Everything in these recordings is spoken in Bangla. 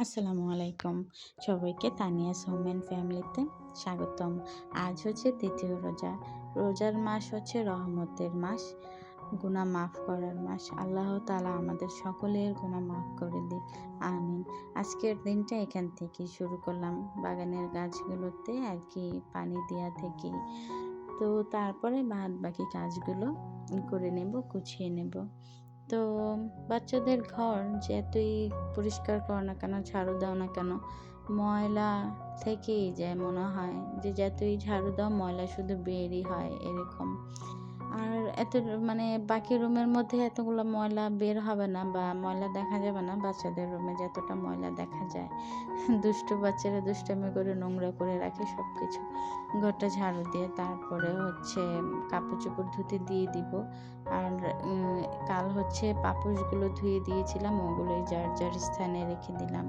আসসালামু আলাইকুম। সবাইকে তানিয়াস হোম অ্যান্ড ফ্যামিলিতে স্বাগতম। আজ হচ্ছে দ্বিতীয় রোজা। রোজার মাস হচ্ছে রহমতের মাস, গুনাহ মাফ করার মাস। আল্লাহ তাআলা আমাদের সকলের গুনাহ মাফ করে দিক। আমিন। আজকের দিনটা এখান থেকেই শুরু করলাম। বাগানের গাছগুলোতে আরকি পানি দেয়া থেকে। তো তারপরে বাদ বাকি কাজগুলো করে নেব, গুছিয়ে নেব। তো বাচ্চাদের ঘর যতই পরিষ্কার করো না কেন, ঝাড়ু দাও না কেন, ময়লা থেকেই যায়। মনে হয় যে যতই ঝাড়ু দাও ময়লা শুধু বেরই হয় এরকম। আর এত মানে বাকি রুমের মধ্যে এতগুলো ময়লা বের হবে না বা ময়লা দেখা যাবে না, বাচ্চাদের রুমে যতটা ময়লা দেখা যায়। দুষ্টু বাচ্চারা দুষ্টামি করে নোংরা করে রাখে সবকিছু। ঘরটা ঝাড়ু দিয়ে তারপরে হচ্ছে কাপড় চোপড় ধুতে দিয়ে দিব। আর কাল হচ্ছে পাপোশগুলো ধুয়ে দিয়েছিলাম, ওগুলোই যার যার স্থানে রেখে দিলাম।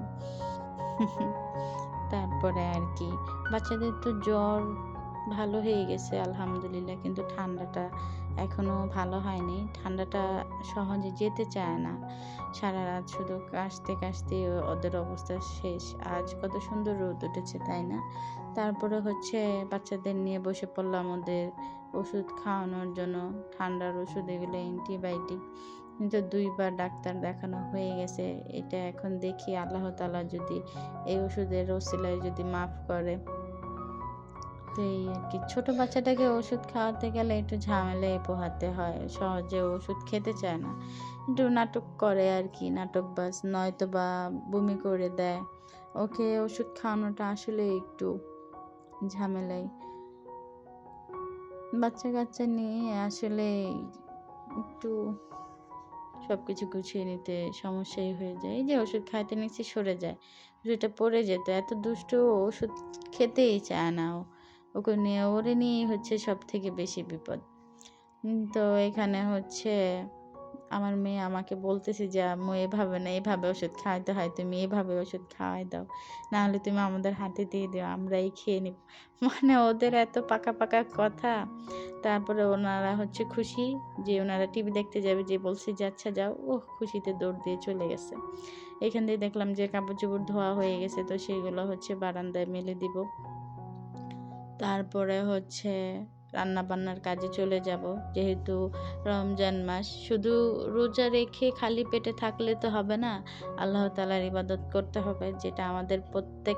তারপরে আর কি বাচ্চাদের তো জ্বর ভালো হয়ে গেছে আলহামদুলিল্লাহ, কিন্তু ঠান্ডাটা এখনো ভালো হয়নি। ঠান্ডাটা সহজে যেতে চায় না। সারা রাত শুধু কাশতে কাশতে ওদের অবস্থা শেষ। আজ কত সুন্দর রোদ উঠেছে, তাই না? তারপরে হচ্ছে বাচ্চাদের নিয়ে বসে পড়লাম ওদের ওষুধ খাওয়ানোর জন্য। ঠান্ডার ওষুধ, এগুলো অ্যান্টিবায়োটিক। কিন্তু ২ বার ডাক্তার দেখানো হয়ে গেছে। এটা এখন দেখি আল্লাহ তাআলা যদি এই ওষুধের ওসিলায় যদি মাফ করে। তো এই আরকি। ছোট বাচ্চাটাকে ওষুধ খাওয়াতে গেলে একটু ঝামেলায় পোহাতে হয়। সহজে ওষুধ খেতে চায় না। একটু নাটক করে আরকি, নাটকবাজ। নয়তোবা বমি করে দেয়। ওকে ওষুধ খাওয়ানোটা আসলে একটু ঝামেলাই। বাচ্চা-কাচ্চা নিয়ে আসলে একটু সবকিছু গুছিয়ে নিতে সমস্যাই হয়ে যায়। এই যে ওষুধ খাইতে নিচ্ছি, সরে যায়। ওষুধটা পড়ে যেত। এত দুষ্টু, ওষুধ খেতেই চায় না ও। ওরে নিয়েই হচ্ছে সবথেকে বেশি বিপদ। তো এখানে হচ্ছে আমার মেয়ে আমাকে বলতেছে যে, "আম্মু এভাবে না, এভাবে ওষুধ খাওয়াইতে হয়। তুমি এভাবে ওষুধ খাওয়াই দাও। না হলে তুমি আমাদের হাতে দিয়ে দিও, আমরাই খেয়ে নিব।" মানে ওদের এত পাকা, পাকা কথা। তারপরে ওনারা হচ্ছে খুশি যে ওনারা টিভি দেখতে যাবে, যে বলছি যে, "আচ্ছা যাও।" ওহ! খুশিতে দৌড় দিয়ে চলে গেছে। এখান দিয়ে দেখলাম যে কাপড়-চোপড় ধোয়া হয়ে গেছে, তো সেগুলো হচ্ছে বারান্দায় মেলে দিব। তারপরে হচ্ছে রান্না-বান্নার কাজে চলে যাব। যেহেতু রমজান মাস, শুধু রোজা রেখে খালি পেটে থাকলে তো হবে না। আল্লাহ তাআলার ইবাদত করতে হবে, যেটা আমাদের প্রত্যেক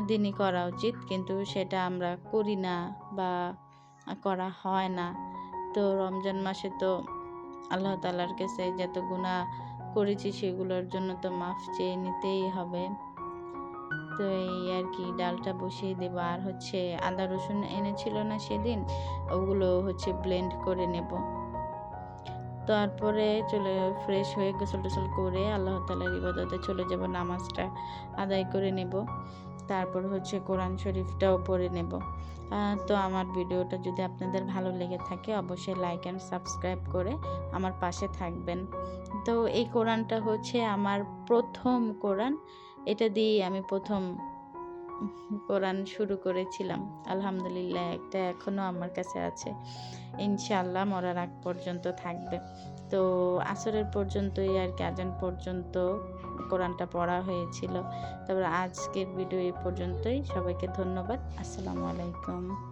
দিনই করা উচিত। কিন্তু সেটা আমরা করি না বা করা হয় না। তো রমজান মাসে তো আল্লাহ তাআলার কাছে যত গুনাহ করেছি সেগুলোর জন্য তো মাফ চেয়ে নিতেই হবে। তো এই আরকি, ডালটা বসিয়ে দেব। আর হচ্ছে আদা রসুন এনেছিল না সেদিন, ওগুলো হচ্ছে ব্লেন্ড করে নেব। তারপরে ফ্রেশ হয়ে গোসল-টোসল করে আল্লাহ তাআলার ইবাদতে চলে যাব। নামাজটা আদায় করে নেব। তারপর হচ্ছে কোরআন শরীফটাও পড়ে নেব। তো আমার ভিডিওটা যদি আপনাদের ভালো লেগে থাকে, অবশ্যই লাইক অ্যান্ড সাবস্ক্রাইব করে আমার পাশে থাকবেন। তো এই কোরআনটা হচ্ছে আমার ১ম কোরআন। এটা দিয়েই আমি ১ম কোরআন শুরু করেছিলাম। আলহামদুলিল্লাহ, একটা এখনো আমার কাছে আছে। ইনশাআল্লাহ মরার আগ পর্যন্ত থাকবে। তো আসরের পর্যন্তই আরকি, আজান পর্যন্ত কোরআনটা পড়া হয়েছিল। তারপর আজকের ভিডিও এই পর্যন্তই। সবাইকে ধন্যবাদ। আসসালামু আলাইকুম।